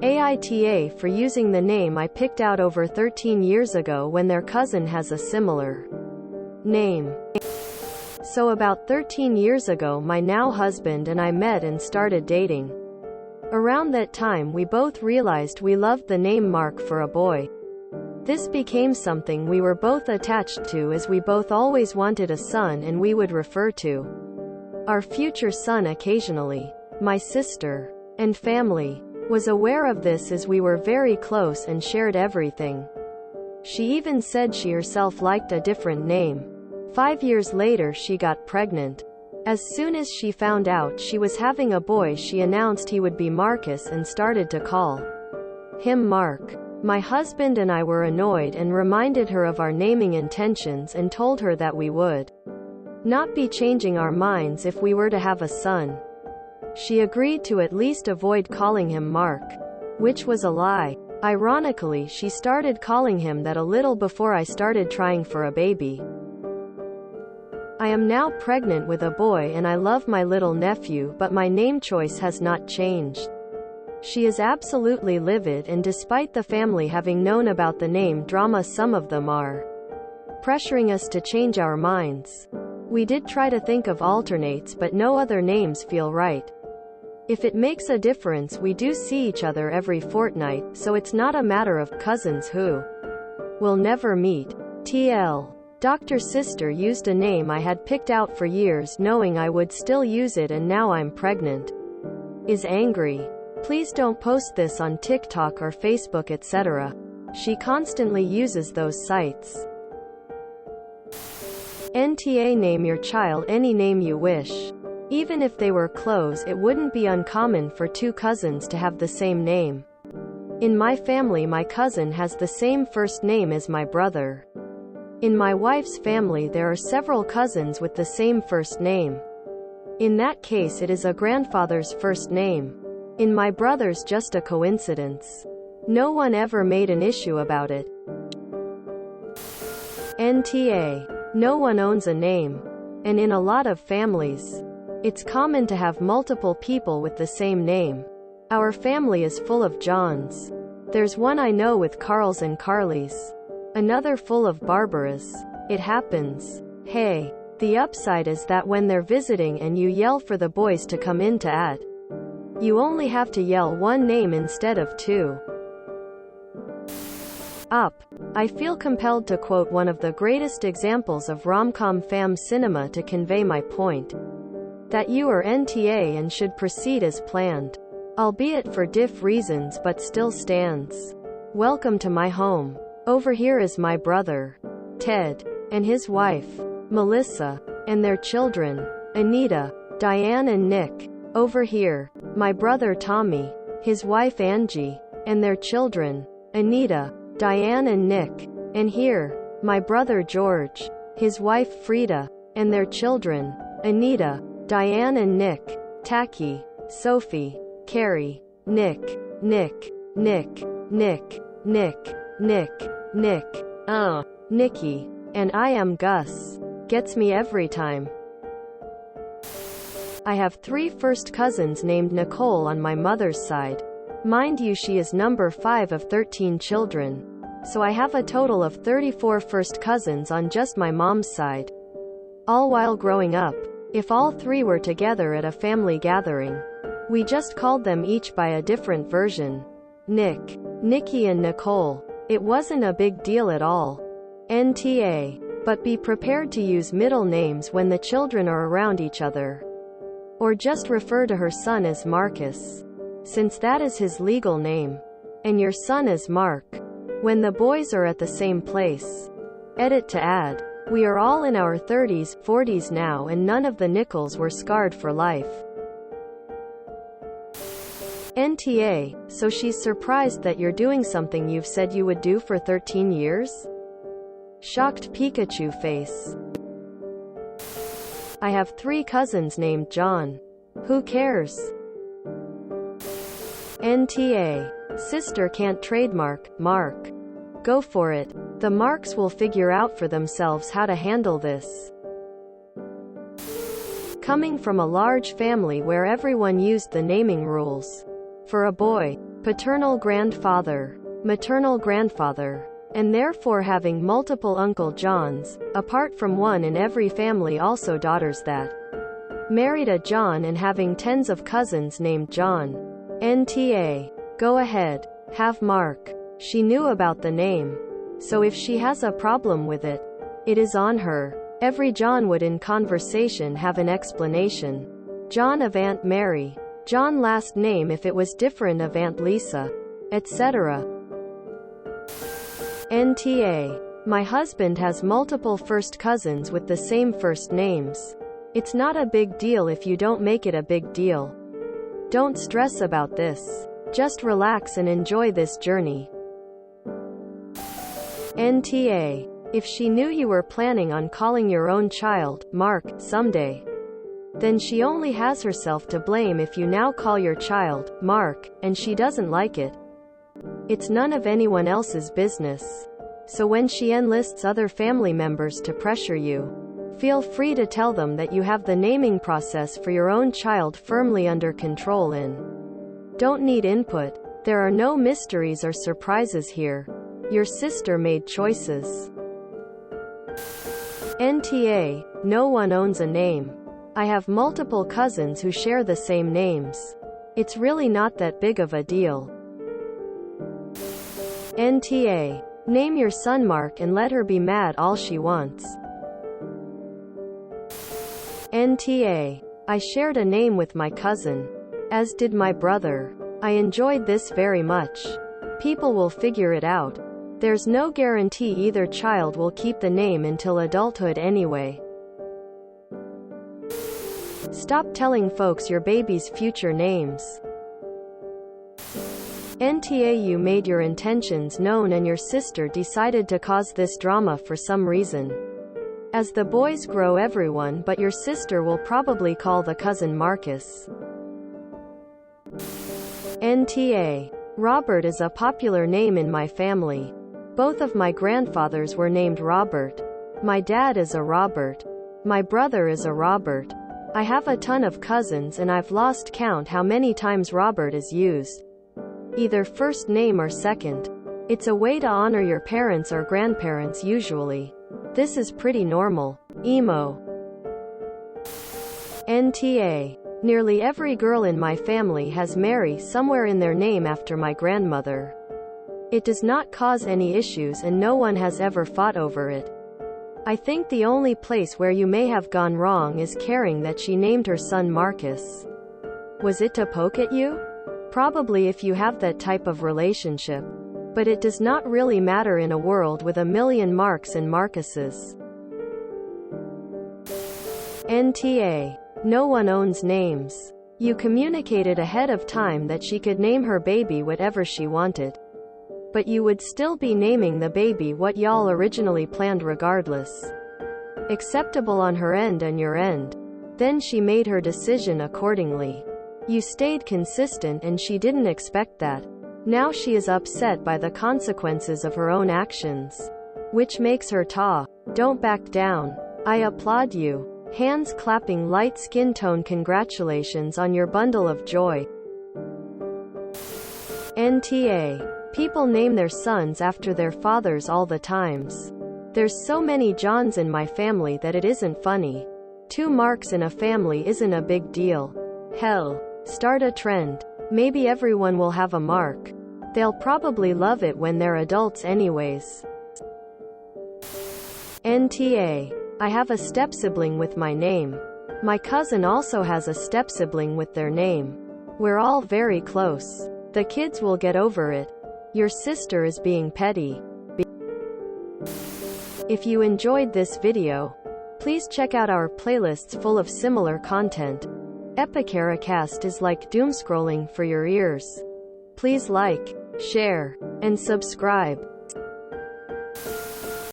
AITA for using the name I picked out over 13 years ago when their cousin has a similar name. So about 13 years ago my now husband and I met and started dating. Around that time we both realized we loved the name Mark for a boy. This became something we were both attached to as we both always wanted a son and we would refer to our future son occasionally. My sister and family was aware of this as we were very close and shared everything. She even said she herself liked a different name. 5 years later she got pregnant. As soon as she found out she was having a boy, she announced he would be Marcus and started to call him Mark. My husband and I were annoyed and reminded her of our naming intentions and told her that we would not be changing our minds if we were to have a son. She agreed to at least avoid calling him Mark, which was a lie. Ironically, she started calling him that a little before I started trying for a baby. I am now pregnant with a boy and I love my little nephew, but my name choice has not changed. She is absolutely livid, and despite the family having known about the name drama, some of them are pressuring us to change our minds. We did try to think of alternates, but no other names feel right. If it makes a difference, we do see each other every fortnight, so it's not a matter of cousins who will never meet. TL. Dr. Sister used a name I had picked out for years knowing I would still use it, and now I'm pregnant. Is angry. Please don't post this on TikTok or Facebook etc. She constantly uses those sites. NTA. Name your child any name you wish. Even if they were close, it wouldn't be uncommon for two cousins to have the same name. In my family, my cousin has the same first name as my brother. In my wife's family there are several cousins with the same first name. In that case it is a grandfather's first name. In my brother's, just a coincidence. No one ever made an issue about it. NTA. No one owns a name. And in a lot of families, it's common to have multiple people with the same name. Our family is full of Johns. There's one I know with Carls and Carlys. Another full of Barbaras. It happens. Hey. The upside is that when they're visiting and you yell for the boys to come in to add, you only have to yell one name instead of two. Up. I feel compelled to quote one of the greatest examples of rom-com fam cinema to convey my point. That you are NTA and should proceed as planned. Albeit for diff reasons, but still stands. Welcome to my home. Over here is my brother, Ted, and his wife, Melissa, and their children, Anita, Diane and Nick. Over here, my brother Tommy, his wife Angie, and their children, Anita, Diane and Nick. And here, my brother George, his wife Frida, and their children, Anita, Diane and Nick. Tacky, Sophie, Carrie, Nick, Nick, Nick, Nick, Nick, Nick, Nick, Nikki. And I am Gus. Gets me every time. I have 3 first cousins named Nicole on my mother's side. Mind you, she is number 5 of 13 children. So I have a total of 34 first cousins on just my mom's side. All while growing up, if all 3 were together at a family gathering, we just called them each by a different version. Nick, Nikki and Nicole. It wasn't a big deal at all. NTA. But be prepared to use middle names when the children are around each other. Or just refer to her son as Marcus, since that is his legal name. And your son as Mark, when the boys are at the same place. Edit to add. We are all in our 30s, 40s now, and none of the Nichols were scarred for life. NTA. So she's surprised that you're doing something you've said you would do for 13 years? Shocked Pikachu face. I have 3 cousins named John. Who cares? NTA. Sister can't trademark Mark. Go for it. The Marks will figure out for themselves how to handle this. Coming from a large family where everyone used the naming rules. For a boy, paternal grandfather, maternal grandfather, and therefore having multiple Uncle Johns, apart from one in every family, also daughters that married a John, and having tens of cousins named John. NTA. Go ahead. Have Mark. She knew about the name. So if she has a problem with it, it is on her. Every John would in conversation have an explanation. John of Aunt Mary. John last name if it was different of Aunt Lisa, etc. NTA. My husband has multiple first cousins with the same first names. It's not a big deal if you don't make it a big deal. Don't stress about this. Just relax and enjoy this journey. NTA. If she knew you were planning on calling your own child Mark someday, then she only has herself to blame if you now call your child Mark, and she doesn't like it. It's none of anyone else's business. So when she enlists other family members to pressure you, feel free to tell them that you have the naming process for your own child firmly under control and don't need input. There are no mysteries or surprises here. Your sister made choices. NTA. No one owns a name. I have multiple cousins who share the same names. It's really not that big of a deal. NTA. Name your son Mark and let her be mad all she wants. NTA. I shared a name with my cousin, as did my brother. I enjoyed this very much. People will figure it out. There's no guarantee either child will keep the name until adulthood anyway. Stop telling folks your baby's future names. NTA. You made your intentions known and your sister decided to cause this drama for some reason. As the boys grow, everyone but your sister will probably call the cousin Marcus. NTA. Robert is a popular name in my family. Both of my grandfathers were named Robert. My dad is a Robert. My brother is a Robert. I have a ton of cousins and I've lost count how many times Robert is used. Either first name or second. It's a way to honor your parents or grandparents usually. This is pretty normal. Emo. NTA. Nearly every girl in my family has Mary somewhere in their name after my grandmother. It does not cause any issues and no one has ever fought over it. I think the only place where you may have gone wrong is caring that she named her son Marcus. Was it to poke at you? Probably if you have that type of relationship. But it does not really matter in a world with a million Marks and Marcuses. NTA. No one owns names. You communicated ahead of time that she could name her baby whatever she wanted. But you would still be naming the baby what y'all originally planned regardless. Acceptable on her end and your end. Then she made her decision accordingly. You stayed consistent and she didn't expect that. Now she is upset by the consequences of her own actions. Which makes her talk. Don't back down. I applaud you. Hands clapping, light skin tone. Congratulations on your bundle of joy. NTA. People name their sons after their fathers all the times. There's so many Johns in my family that it isn't funny. 2 Marks in a family isn't a big deal. Hell, start a trend. Maybe everyone will have a Mark. They'll probably love it when they're adults anyways. NTA. I have a step-sibling with my name. My cousin also has a step-sibling with their name. We're all very close. The kids will get over it. Your sister is being petty. If you enjoyed this video, please check out our playlists full of similar content. AmITheAsshole is like doom scrolling for your ears. Please like, share, and subscribe.